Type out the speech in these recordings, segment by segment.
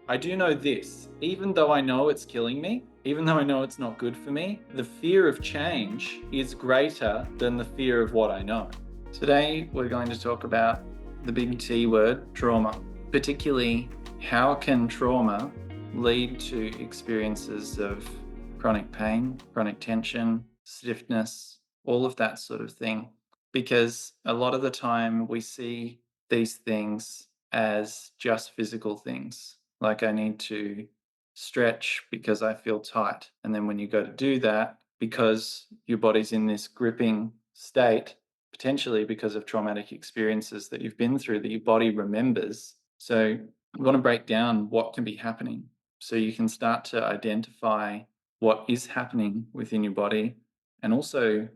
I do know this, even though I know it's killing me, even though I know it's not good for me, the fear of change is greater than the fear of what I know. Today, we're going to talk about the big T word, trauma, particularly how can trauma lead to experiences of chronic pain, chronic tension, stiffness, all of that sort of thing. Because a lot of the time we see these things as just physical things. Like I need to stretch because I feel tight. And then when you go to do that, because your body's in this gripping state, potentially because of traumatic experiences that you've been through, that your body remembers. So you want to break down what can be happening so you can start to identify what is happening within your body and also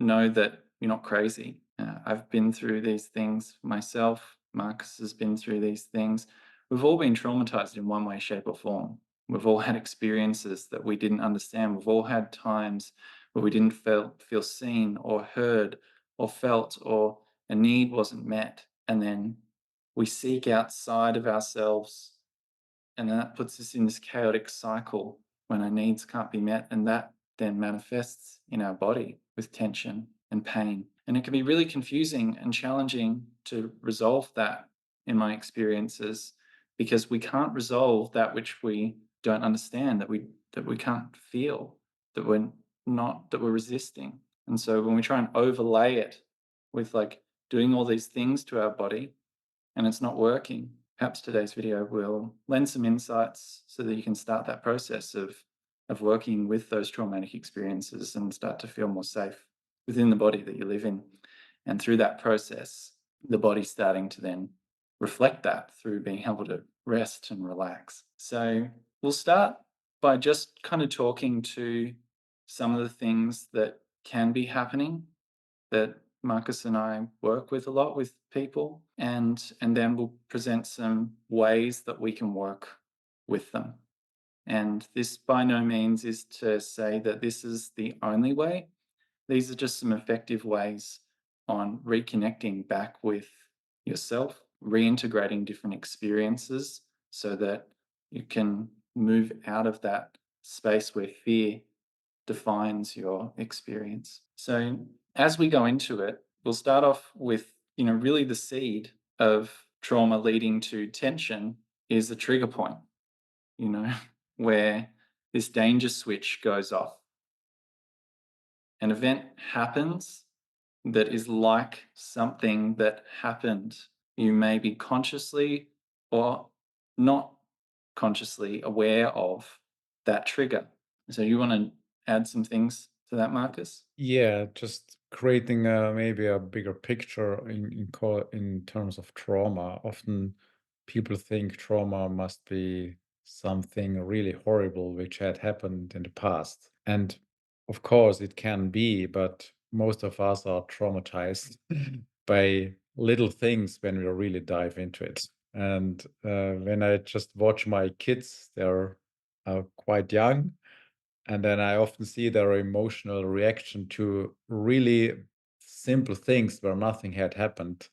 know that you're not crazy. I've been through these things myself. Marcus has been through these things. We've all been traumatized in one way, shape, or form. We've all had experiences that we didn't understand. We've all had times where we didn't feel seen or heard or felt, or a need wasn't met. And then we seek outside of ourselves, and that puts us in this chaotic cycle when our needs can't be met. And that then manifests in our body with tension and pain. And it can be really confusing and challenging to resolve that in my experiences, because we can't resolve that which we don't understand, that we can't feel, that we're resisting. And so when we try and overlay it with like doing all these things to our body and it's not working, perhaps today's video will lend some insights so that you can start that process of working with those traumatic experiences and start to feel more safe within the body that you live in. And through that process, the body's starting to then reflect that through being able to rest and relax. So we'll start by just kind of talking to some of the things that can be happening that Marcus and I work with a lot with people, and then we'll present some ways that we can work with them. And this by no means is to say that this is the only way. These are just some effective ways on reconnecting back with yourself, reintegrating different experiences so that you can move out of that space where fear defines your experience. So as we go into it, we'll start off with, really the seed of trauma leading to tension is a trigger point, you know, where this danger switch goes off. An event happens that is like something that happened. You may be consciously or not consciously aware of that trigger. So you want to add some things to that, Marcus? Yeah, just creating maybe a bigger picture in terms of trauma. Often people think trauma must be something really horrible which had happened in the past. And of course it can be, but most of us are traumatized by little things when we really dive into it. And when I just watch my kids, they're quite young, and then I often see their emotional reaction to really simple things where nothing had happened.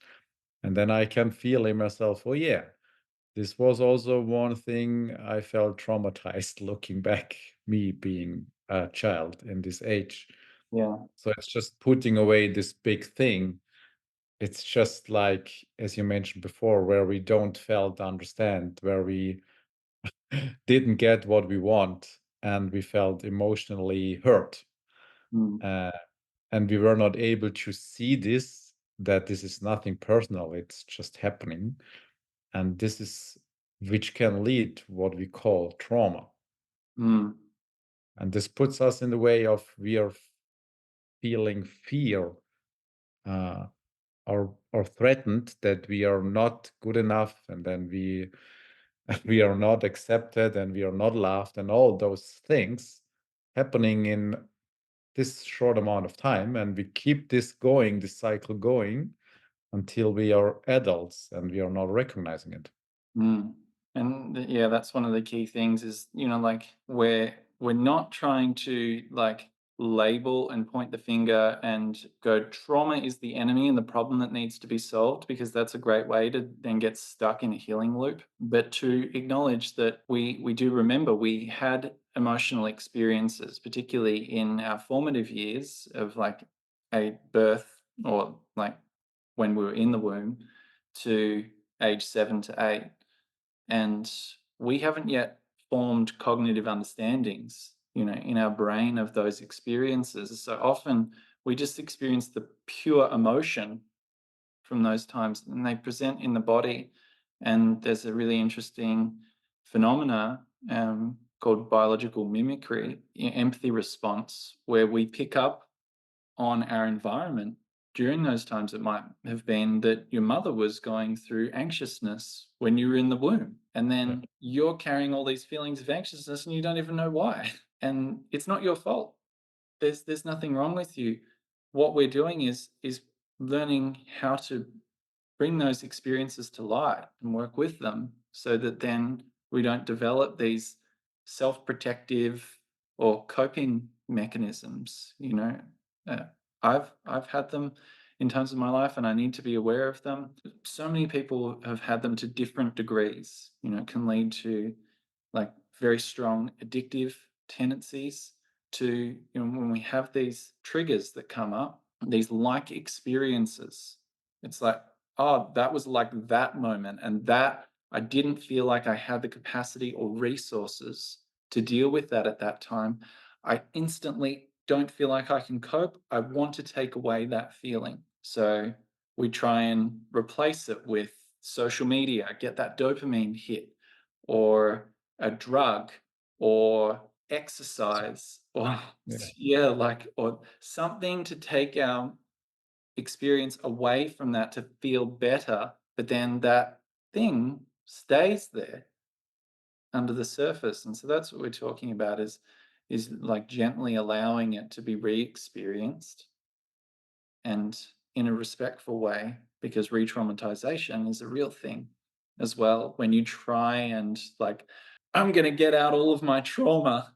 And then I can feel in myself, oh, yeah, this was also one thing I felt traumatized looking back, me being a child in this age. Yeah. So it's just putting away this big thing. It's just like, as you mentioned before, where we don't felt understand, where we didn't get what we want and we felt emotionally hurt. Mm. Uh, and we were not able to see this, that this is nothing personal, it's just happening. And this is which can lead to what we call trauma. Mm. And this puts us in the way of we are feeling fear, uh, or threatened that we are not good enough, and then we we are not accepted and we are not loved, and all those things happening in this short amount of time. And we keep this going, this cycle going, until we are adults and we are not recognizing it. Mm. And yeah, that's one of the key things is, like we're not trying to like label and point the finger and go, trauma is the enemy and the problem that needs to be solved, because that's a great way to then get stuck in a healing loop. But to acknowledge that we do remember we had emotional experiences, particularly in our formative years of like a birth, or like when we were in the womb, to age 7 to 8. And we haven't yet formed cognitive understandings, in our brain of those experiences. So often we just experience the pure emotion from those times, and they present in the body. And there's a really interesting phenomena called biological mimicry, empathy response, where we pick up on our environment. During those times, it might have been that your mother was going through anxiousness when you were in the womb, and Yeah. then you're carrying all these feelings of anxiousness and you don't even know why. And it's not your fault. There's nothing wrong with you. What we're doing is learning how to bring those experiences to light and work with them, so that then we don't develop these self-protective or coping mechanisms. uh, I've had them in times of my life, and I need to be aware of them. So many people have had them to different degrees. It can lead to like very strong addictive tendencies. To when we have these triggers that come up, these like experiences, it's like, oh, that was like that moment, and that I didn't feel like I had the capacity or resources to deal with that at that time. I instantly don't feel like I can cope. I want to take away that feeling. So we try and replace it with social media, get that dopamine hit, or a drug, or exercise, or Yeah. yeah, like, or something to take our experience away from that to feel better, but then that thing stays there under the surface. And so that's what we're talking about, is like gently allowing it to be re-experienced, and in a respectful way, because re-traumatization is a real thing as well. When you try and like, I'm going to get out all of my trauma,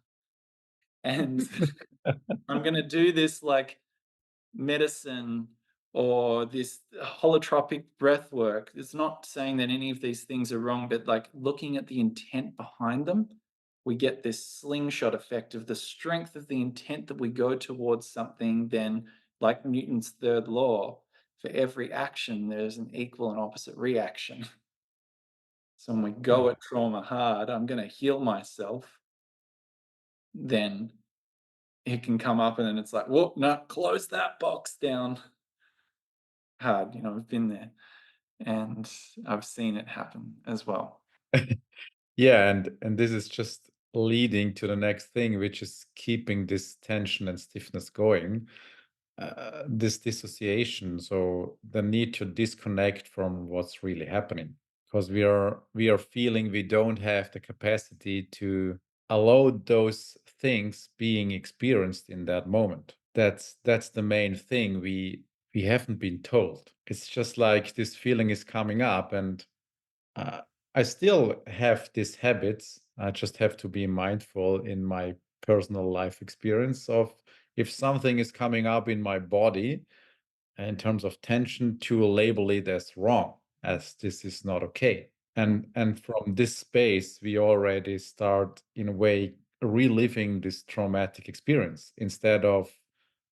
and I'm going to do this like medicine or this holotropic breath work. It's not saying that any of these things are wrong, but like looking at the intent behind them, we get this slingshot effect of the strength of the intent that we go towards something. Then, like Newton's third law, for every action, there's an equal and opposite reaction. So when we Yeah. go at trauma hard, I'm going to heal myself, then it can come up and then it's like, whoop, no, close that box down hard. I've been there, and I've seen it happen as well. Yeah, and this is just leading to the next thing, which is keeping this tension and stiffness going. This dissociation, so the need to disconnect from what's really happening, because we are feeling we don't have the capacity to allow those things being experienced in that moment. That's the main thing we haven't been told. It's just like this feeling is coming up, and uh, I still have these habits. I just have to be mindful in my personal life experience of, if something is coming up in my body in terms of tension, to label it as wrong, as this is not okay. And from this space, we already start in a way reliving this traumatic experience, instead of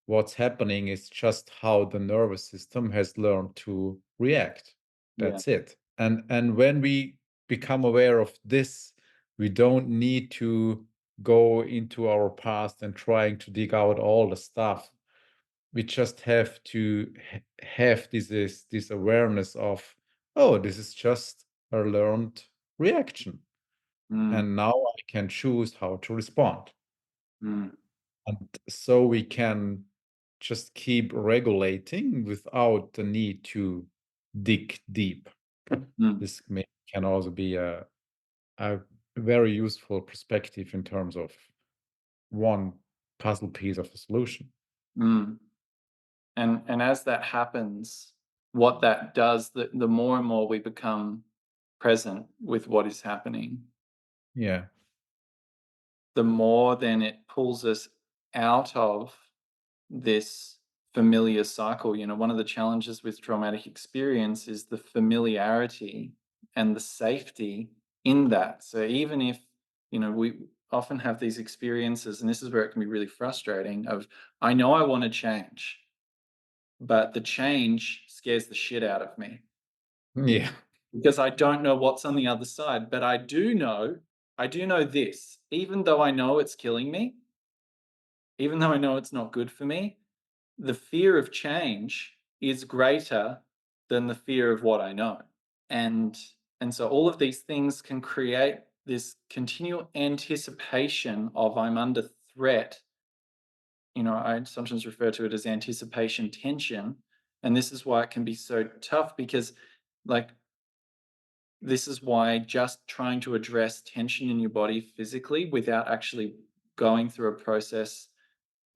what's happening is just how the nervous system has learned to react. Yeah. That's it. And when we become aware of this, we don't need to go into our past and trying to dig out all the stuff. We just have to have this awareness of, oh, this is just a learned reaction, Mm, and now I can choose how to respond. mm, And so we can just keep regulating without the need to dig deep. mm, This can also be a very useful perspective in terms of one puzzle piece of the solution. mm. And as that happens, what that does, the more and more we become present with what is happening, Yeah. the more then it pulls us out of this familiar cycle. One of the challenges with traumatic experience is the familiarity and the safety in that. So even if, we often have these experiences, and this is where it can be really frustrating of, I know I want to change, but the change scares the shit out of me Yeah. because I don't know what's on the other side. But I do know this, even though I know it's killing me, even though I know it's not good for me, the fear of change is greater than the fear of what I know. And and so all of these things can create this continual anticipation of I'm under threat. I sometimes refer to it as anticipation tension. And this is why it can be so tough because like this is why just trying to address tension in your body physically without actually going through a process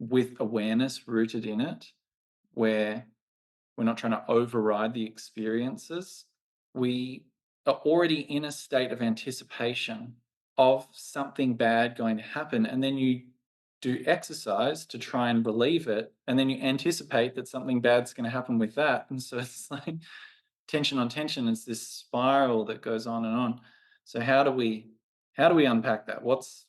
with awareness rooted in it, where we're not trying to override the experiences. We are already in a state of anticipation of something bad going to happen. And then you do exercise to try and relieve it. And then you anticipate that something bad's going to happen with that. And so it's like tension on tension. It's this spiral that goes on and on. So how do we unpack that? What's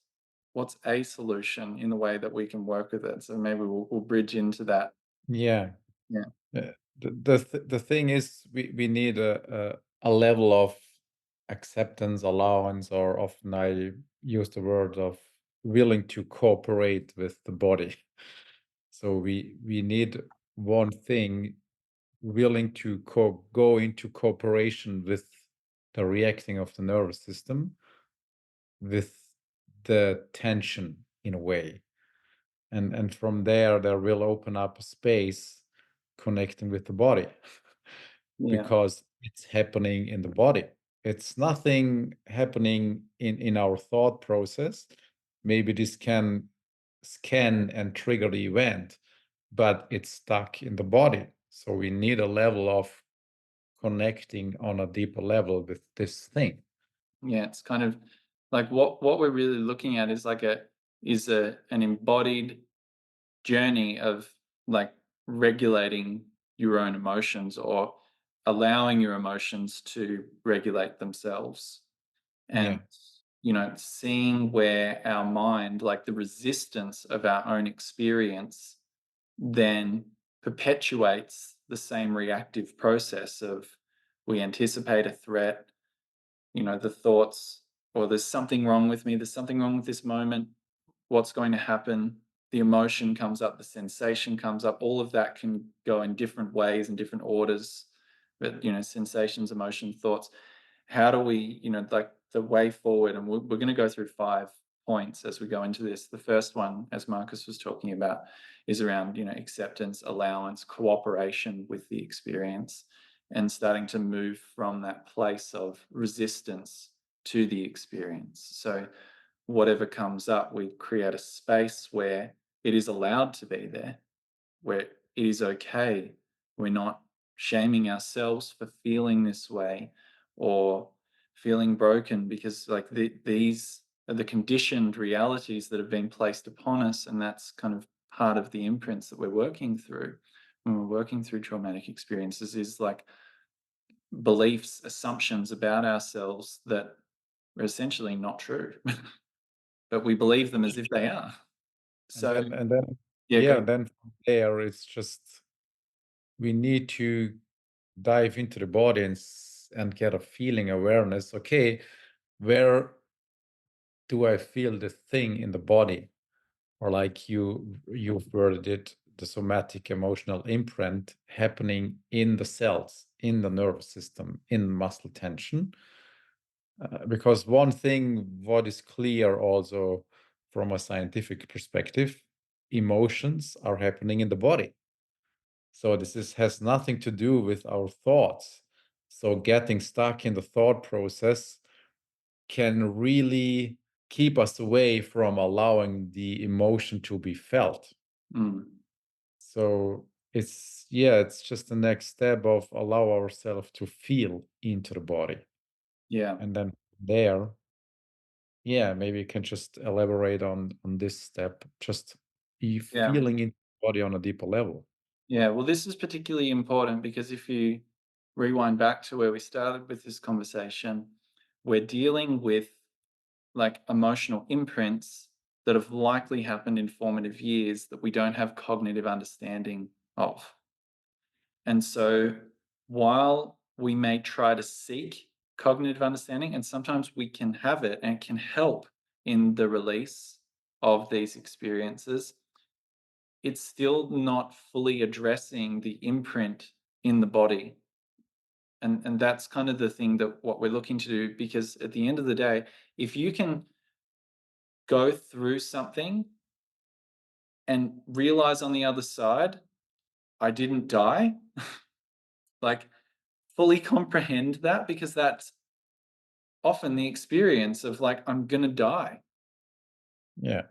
a solution in the way that we can work with it? So maybe we'll bridge into that. Yeah. Yeah. The thing is, we need a level of acceptance, allowance, or often I use the word of willing to cooperate with the body. So we need one thing, willing to go into cooperation with the reacting of the nervous system, with the tension in a way. And from there will open up a space connecting with the body Yeah. because it's happening in the body. It's nothing happening in our thought process. Maybe this can scan and trigger the event, but it's stuck in the body. So we need a level of connecting on a deeper level with this thing. Yeah, it's kind of like what we're really looking at is like an embodied journey of like regulating your own emotions or allowing your emotions to regulate themselves. Yeah. And seeing where our mind, like the resistance of our own experience, then perpetuates the same reactive process of we anticipate a threat, the thoughts, or there's something wrong with me, there's something wrong with this moment, what's going to happen, the emotion comes up, the sensation comes up, all of that can go in different ways and different orders. But sensations, emotion, thoughts, how do we, like the way forward, and we're going to go through 5 points as we go into this. The first one, as Marcus was talking about, is around acceptance, allowance, cooperation with the experience, and starting to move from that place of resistance to the experience. So whatever comes up, we create a space where it is allowed to be there, where it is okay. We're not shaming ourselves for feeling this way or feeling broken because like these are the conditioned realities that have been placed upon us, and that's kind of part of the imprints that we're working through when we're working through traumatic experiences, is like beliefs, assumptions about ourselves that are essentially not true, but we believe them as if they are. And So then yeah, yeah, go. then from there it's just we need to dive into the body and get a feeling awareness. Okay, where do I feel the thing in the body? Or like you've worded it, the somatic emotional imprint happening in the cells, in the nervous system, in muscle tension. Because one thing what is clear also from a scientific perspective, emotions are happening in the body. So has nothing to do with our thoughts. So getting stuck in the thought process can really keep us away from allowing the emotion to be felt. Mm, So it's just the next step of allow ourselves to feel into the body. yeah. And then there, yeah, maybe you can just elaborate on this step. Just Yeah. feeling in the body on a deeper level. Yeah. Well, this is particularly important because if you rewind back to where we started with this conversation, we're dealing with like emotional imprints that have likely happened in formative years that we don't have cognitive understanding of. And so while we may try to seek cognitive understanding, and sometimes we can have it and it can help in the release of these experiences, it's still not fully addressing the imprint in the body. And that's kind of the thing that what we're looking to do, because at the end of the day, if you can go through something and realize on the other side, I didn't die, like fully comprehend that, because that's often the experience of like, I'm going to die. Yeah.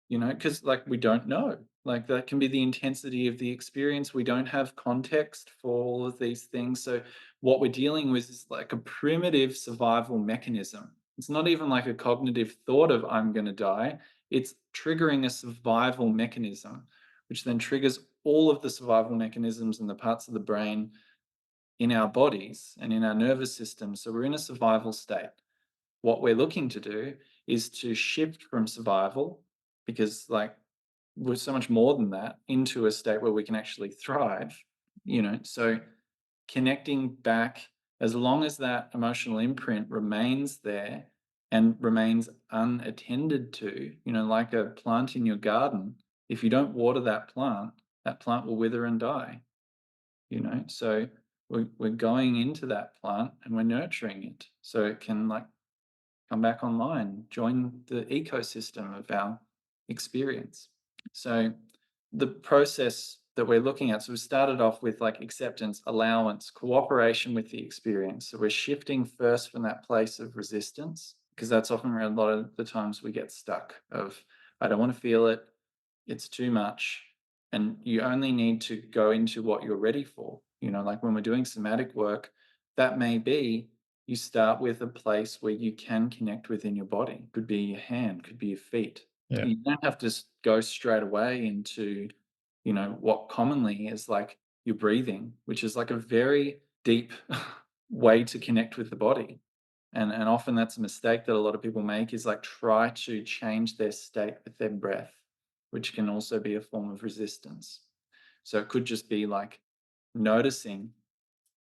Because like we don't know. Like that can be the intensity of the experience. We don't have context for all of these things. So what we're dealing with is like a primitive survival mechanism. It's not even like a cognitive thought of I'm going to die. It's triggering a survival mechanism, which then triggers all of the survival mechanisms in the parts of the brain in our bodies and in our nervous system. So we're in a survival state. What we're looking to do is to shift from survival, because like we're so much more than that, into a state where we can actually thrive. So connecting back, as long as that emotional imprint remains there and remains unattended to, like a plant in your garden, if you don't water that plant will wither and die. So we're going into that plant and we're nurturing it so it can like come back online, join the ecosystem of our experience. So the process that we're looking at, so we started off with like acceptance, allowance, cooperation with the experience. So we're shifting first from that place of resistance, because that's often where a lot of the times we get stuck of, I don't want to feel it, it's too much. And you only need to go into what you're ready for. Like when we're doing somatic work, that may be you start with a place where you can connect within your body. Could be your hand, could be your feet. Yeah. You don't have to go straight away into, what commonly is like your breathing, which is like a very deep way to connect with the body. And often that's a mistake that a lot of people make, is like try to change their state with their breath, which can also be a form of resistance. So it could just be like noticing,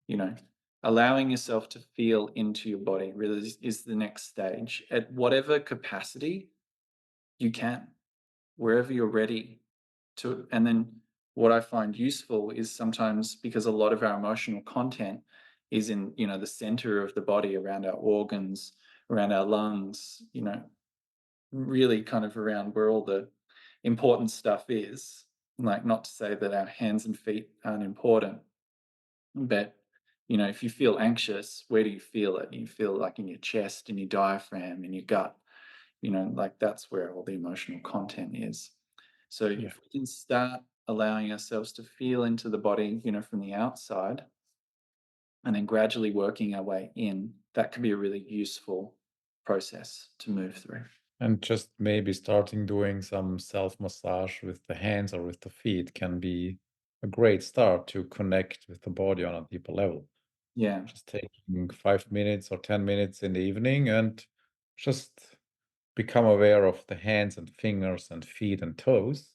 you know, allowing yourself to feel into your body really is the next stage at whatever capacity you can, wherever you're ready to. And then what I find useful is sometimes, because a lot of our emotional content is in, the center of the body, around our organs, around our lungs, really kind of around where all the important stuff is. Like, not to say that our hands and feet aren't important, but if you feel anxious, where do you feel it? You feel like in your chest, in your diaphragm, in your gut. Like that's where all the emotional content is. So Yeah. if we can start allowing ourselves to feel into the body, from the outside, and then gradually working our way in, that can be a really useful process to move through. And just maybe starting doing some self massage with the hands or with the feet can be a great start to connect with the body on a deeper level. Yeah. Just taking 5 minutes or 10 minutes in the evening and just become aware of the hands and fingers and feet and toes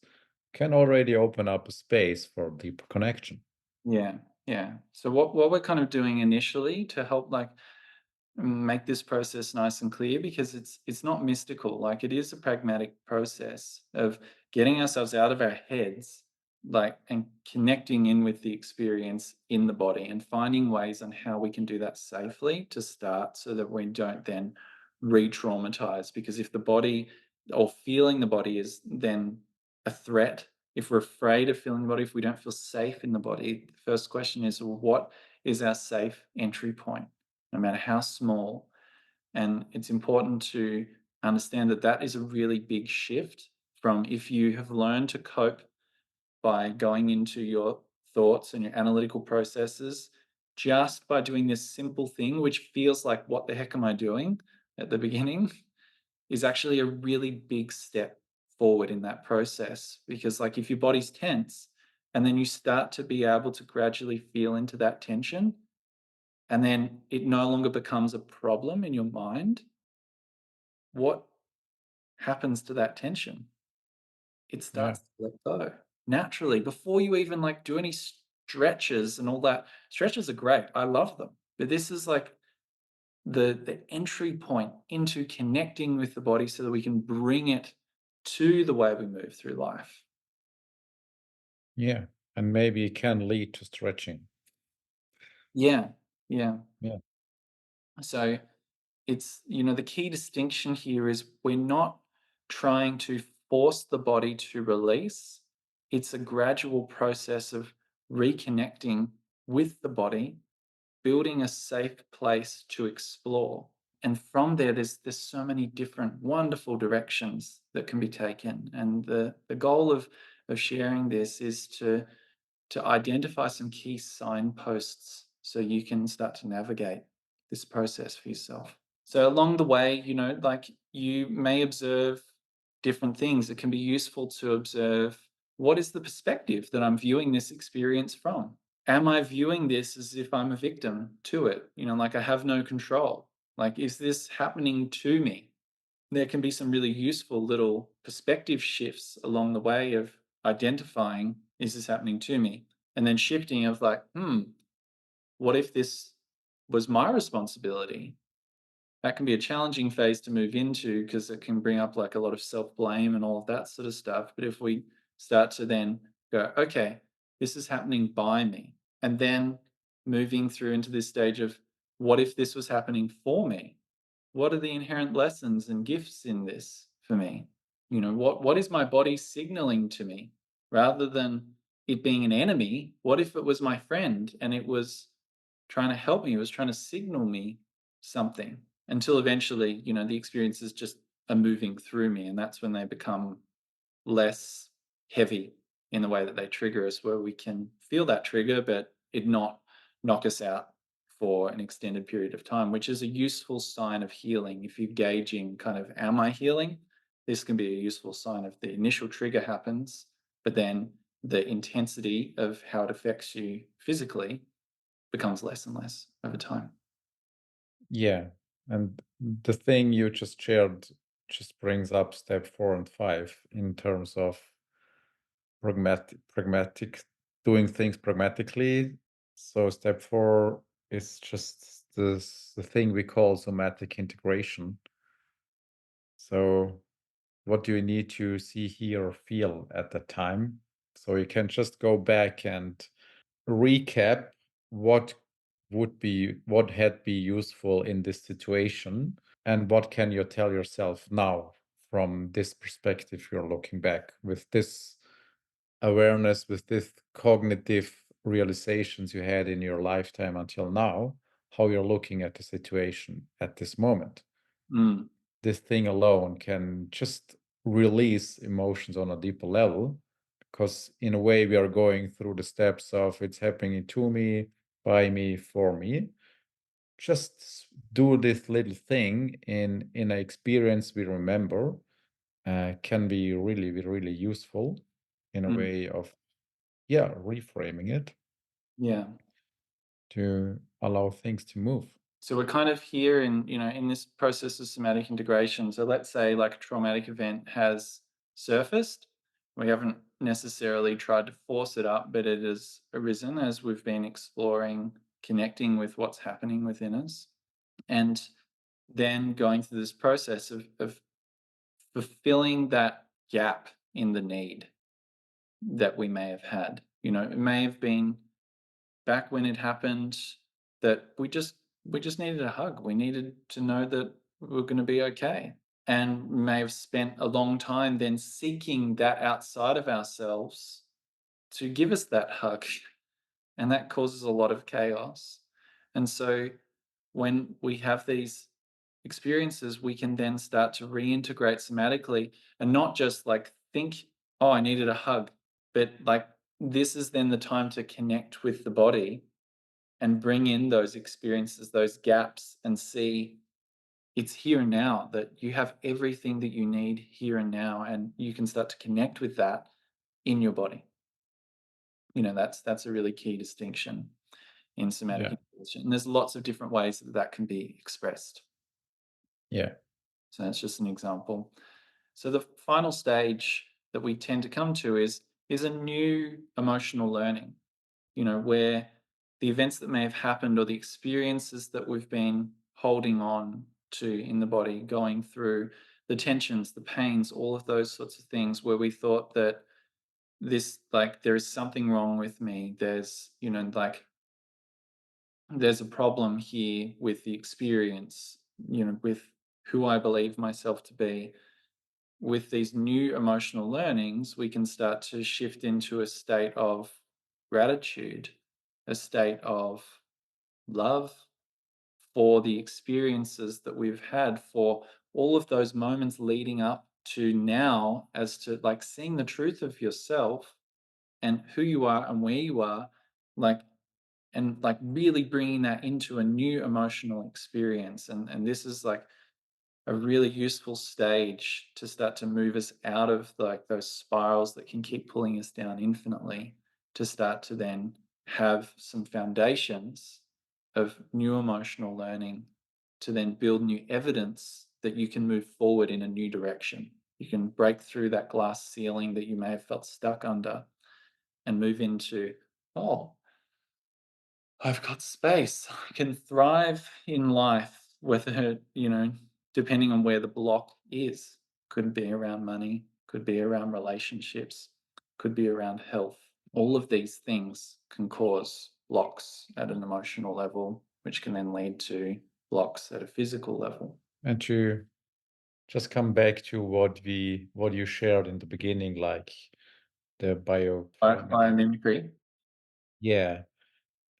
can already open up a space for deeper connection. Yeah. Yeah. So what we're kind of doing initially to help like make this process nice and clear, because it's not mystical, like it is a pragmatic process of getting ourselves out of our heads, like, and connecting in with the experience in the body and finding ways on how we can do that safely to start, so that we don't then re-traumatize. Because if the body, or feeling the body, is then a threat, if we're afraid of feeling the body, if we don't feel safe in the body, the first question is, well, what is our safe entry point, no matter how small? And it's important to understand that that is a really big shift from, if you have learned to cope by going into your thoughts and your analytical processes just by doing this simple thing, which feels like, what the heck am I doing at the beginning, is actually a really big step forward in that process. Because, like, if your body's tense and then you start to be able to gradually feel into that tension, and then it no longer becomes a problem in your mind, what happens to that tension? It Yeah. starts to let go naturally before you even like do any stretches and all that. Stretches are great. I love them. But this is like the entry point into connecting with the body so that we can bring it to the way we move through life. Yeah. And maybe it can lead to stretching. Yeah. Yeah. Yeah. So it's, you know, the key distinction here is we're not trying to force the body to release. It's a gradual process of reconnecting with the body, building a safe place to explore. And from there, there's so many different wonderful directions that can be taken. And the goal of sharing this is to identify some key signposts so you can start to navigate this process for yourself. So along the way, you know, like you may observe different things. It can be useful to observe what is the perspective that I'm viewing this experience from? Am I viewing this as if I'm a victim to it? You know, like I have no control. Like, is this happening to me? There can be some really useful little perspective shifts along the way of identifying, is this happening to me? And then shifting of like, what if this was my responsibility? That can be a challenging phase to move into because it can bring up like a lot of self blame and all of that sort of stuff. But if we start to then go, okay, this is happening by me, and then moving through into this stage of what if this was happening for me? What are the inherent lessons and gifts in this for me? You know, what is my body signaling to me rather than it being an enemy? What if it was my friend and it was trying to help me, it was trying to signal me something until eventually, you know, the experiences just are moving through me. And that's when they become less heavy in the way that they trigger us, where we can feel that trigger, but it not knock us out for an extended period of time, which is a useful sign of healing. If you're gauging kind of, am I healing? This can be a useful sign of the initial trigger happens, but then the intensity of how it affects you physically becomes less and less over time. Yeah. And the thing you just shared just brings up step 4 and 5 in terms of pragmatic doing things pragmatically. So step 4 is just the thing we call somatic integration. So what do you need to see, hear, or feel at that time? So you can just go back and recap what what had be useful in this situation, and what can you tell yourself now from this perspective you're looking back with this awareness, with this cognitive realizations you had in your lifetime until now, how you're looking at the situation at this moment. Mm, This thing alone can just release emotions on a deeper level, because in a way we are going through the steps of it's happening to me, by me, for me. Just do this little thing in an experience we remember, can be really useful in a mm, way of, yeah, reframing it yeah. to allow things to move. So we're kind of here in, you know, in this process of somatic integration. So let's say like a traumatic event has surfaced. We haven't necessarily tried to force it up, but it has arisen as we've been exploring, connecting with what's happening within us. And then going through this process of fulfilling that gap in the need that we may have had. You know, it may have been back when it happened that we just needed a hug. We needed to know that we were going to be okay. And we may have spent a long time then seeking that outside of ourselves to give us that hug. And that causes a lot of chaos. And so when we have these experiences, we can then start to reintegrate somatically and not just like think, oh, I needed a hug, but like this is then the time to connect with the body and bring in those experiences, those gaps, and see it's here and now, that you have everything that you need here and now, and you can start to connect with that in your body. That's a really key distinction in somatic Yeah. integration. And there's lots of different ways that that can be expressed. Yeah. So that's just an example. So the final stage that we tend to come to is a new emotional learning, where the events that may have happened or the experiences that we've been holding on to in the body, going through the tensions, the pains, all of those sorts of things, where we thought that this, like, there is something wrong with me. There's a problem here with the experience, with who I believe myself to be. With these new emotional learnings, we can start to shift into a state of gratitude, a state of love for the experiences that we've had, for all of those moments leading up to now, as to like seeing the truth of yourself and who you are and where you are, like, and like really bringing that into a new emotional experience. And this is like a really useful stage to start to move us out of like those spirals that can keep pulling us down infinitely, to start to then have some foundations of new emotional learning, to then build new evidence that you can move forward in a new direction. You can break through that glass ceiling that you may have felt stuck under and move into, oh, I've got space. I can thrive in life, whether, depending on where the block is. Could be around money, could be around relationships, could be around health. All of these things can cause blocks at an emotional level, which can then lead to blocks at a physical level. And to just come back to what you shared in the beginning, like the bio. By mimicry. Yeah.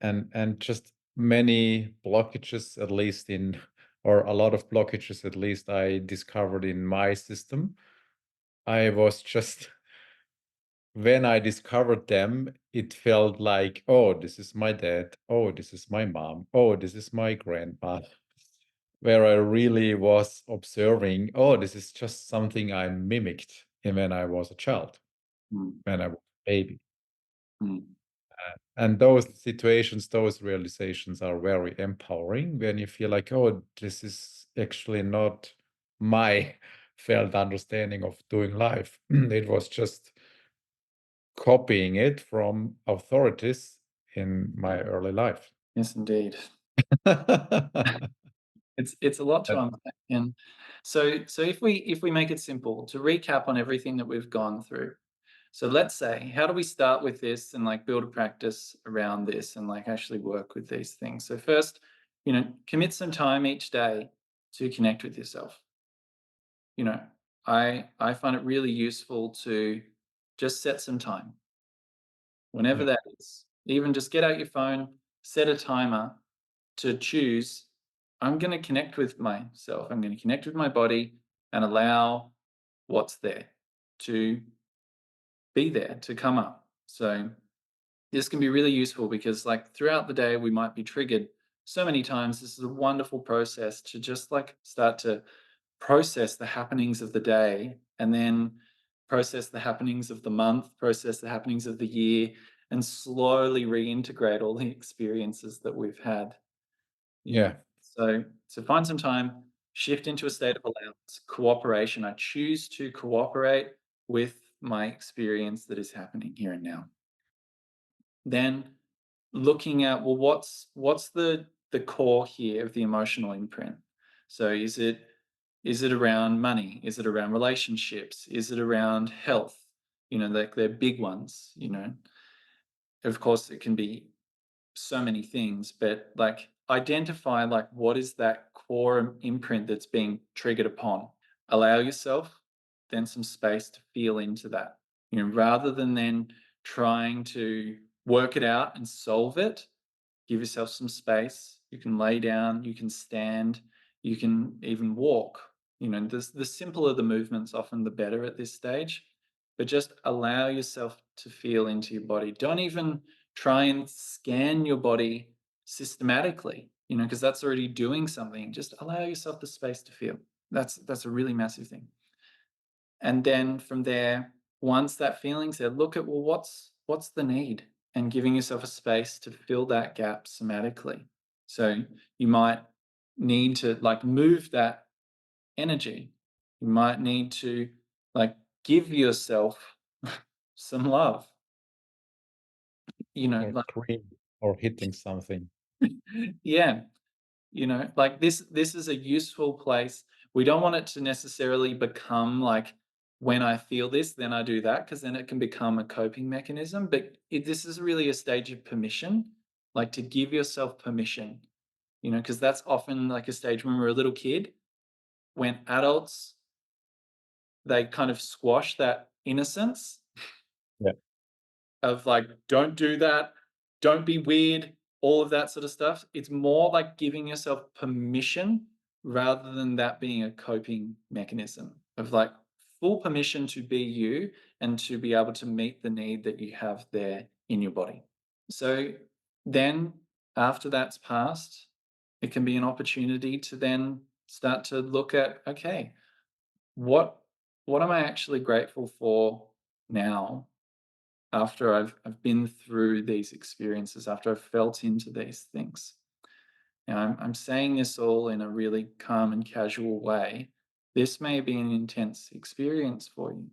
And just many blockages, at least in, or a lot of blockages at least, I discovered in my system. I was just when I discovered them, it felt like, oh, this is my dad, oh, this is my mom, oh, this is my grandma, where I really was observing, oh, this is just something I mimicked when I was a child, Mm, when I was a baby. mm. And those situations, those realizations are very empowering when you feel like, oh, this is actually not my felt understanding of doing life. It was just copying it from authorities in my early life. Yes, indeed. It's a lot to That- unpack. And so if we make it simple, to recap on everything that we've gone through. So let's say, how do we start with this and like build a practice around this and like actually work with these things? So first, commit some time each day to connect with yourself. You know, I find it really useful to just set some time, whenever yeah, that is. Even just get out your phone, set a timer to choose, I'm going to connect with myself. I'm going to connect with my body and allow what's there to be there, to come up. So this can be really useful because like throughout the day we might be triggered so many times. This is a wonderful process to just like start to process the happenings of the day, and then process the happenings of the month, process the happenings of the year, and slowly reintegrate all the experiences that we've had. you know yeah, so find some time, shift into a state of allowance, cooperation. I choose to cooperate with my experience that is happening here and now. Then looking at, well, what's the core here of the emotional imprint. So is it around money? Is it around relationships? Is it around health? Like they're big ones. Of course it can be so many things, but like identify like what is that core imprint that's being triggered upon. Allow yourself then some space to feel into that. Rather than then trying to work it out and solve it, give yourself some space. You can lay down, you can stand, you can even walk. The simpler the movements, often the better at this stage. But just allow yourself to feel into your body. Don't even try and scan your body systematically. because that's already doing something. Just allow yourself the space to feel. That's a really massive thing. And then from there, once that feeling's there, look at, well, what's the need? And giving yourself a space to fill that gap somatically. So you might need to like move that energy. You might need to like give yourself some love, Or like scream or hitting something. yeah, like this is a useful place. We don't want it to necessarily become like, when I feel this then I do that, because then it can become a coping mechanism. But this is really a stage of permission, like to give yourself permission, because that's often like a stage when we're a little kid, when adults, they kind of squash that innocence Yeah. of like, don't do that, don't be weird, all of that sort of stuff. It's more like giving yourself permission rather than that being a coping mechanism of like full permission to be you and to be able to meet the need that you have there in your body. So then after that's passed, it can be an opportunity to then start to look at, okay, what what am I actually grateful for now, after I've been through these experiences, after I've felt into these things. Now, I'm saying this all in a really calm and casual way. This may be an intense experience for you.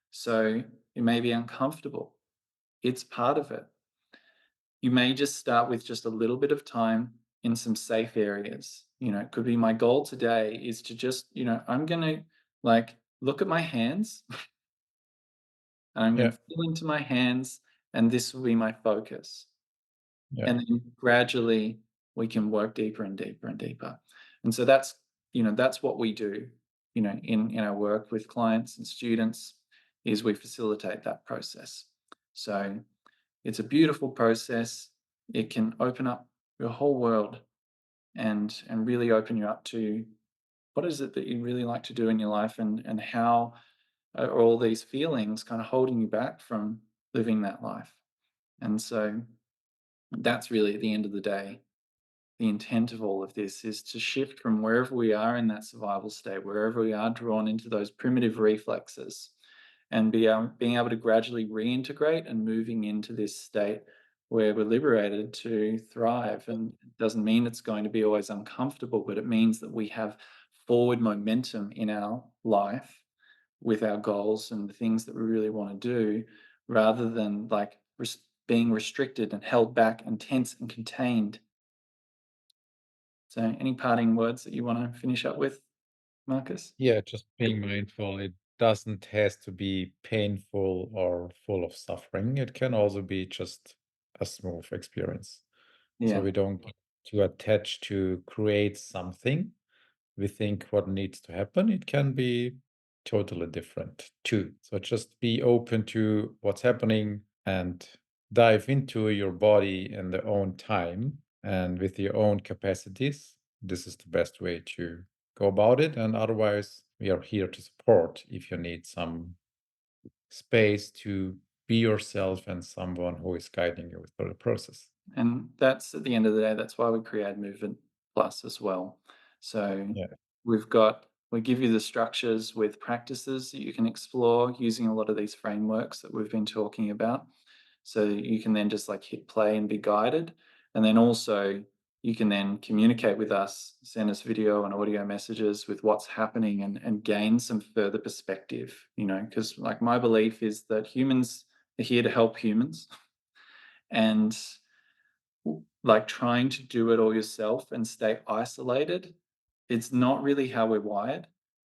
So it may be uncomfortable. It's part of it. You may just start with just a little bit of time in some safe areas. It could be, my goal today is to just, I'm going to like look at my hands. I'm going Yeah. to feel into my hands, and this will be my focus. Yeah. And then gradually we can work deeper and deeper and deeper. And so that's what we do, in our work with clients and students, is we facilitate that process. So it's a beautiful process. It can open up your whole world and really open you up to what is it that you really like to do in your life, and how are all these feelings kind of holding you back from living that life. And so that's really, at the end of the day, the intent of all of this is to shift from wherever we are in that survival state, wherever we are drawn into those primitive reflexes, and being able to gradually reintegrate and moving into this state where we're liberated to thrive. And it doesn't mean it's going to be always uncomfortable, but it means that we have forward momentum in our life with our goals and the things that we really want to do, rather than like being restricted and held back and tense and contained. So, any parting words that you want to finish up with, Marcus? Yeah, just being mindful. It doesn't has to be painful or full of suffering. It can also be just a smooth experience. So Yeah. we don't get too attached to create something. We think what needs to happen. It can be totally different too. So just be open to what's happening and dive into your body in their own time and with your own capacities. This is the best way to go about it. And otherwise, we are here to support if you need some space to be yourself and someone who is guiding you through the process. And that's, at the end of the day, that's why we create Movement Plus as well. So Yeah. we give you the structures with practices that you can explore using a lot of these frameworks that we've been talking about. So you can then just like hit play and be guided. And then also you can then communicate with us, send us video and audio messages with what's happening, and gain some further perspective, because like my belief is that humans are here to help humans. And like trying to do it all yourself and stay isolated, it's not really how we're wired.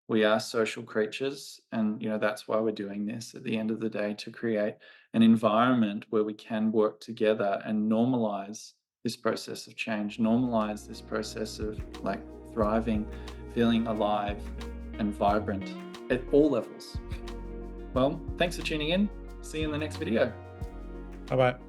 We are social creatures, and that's why we're doing this at the end of the day, to create an environment where we can work together and normalize this process of change, normalize this process of like thriving, feeling alive and vibrant at all levels. Well, thanks for tuning in. See you in the next video. Bye bye.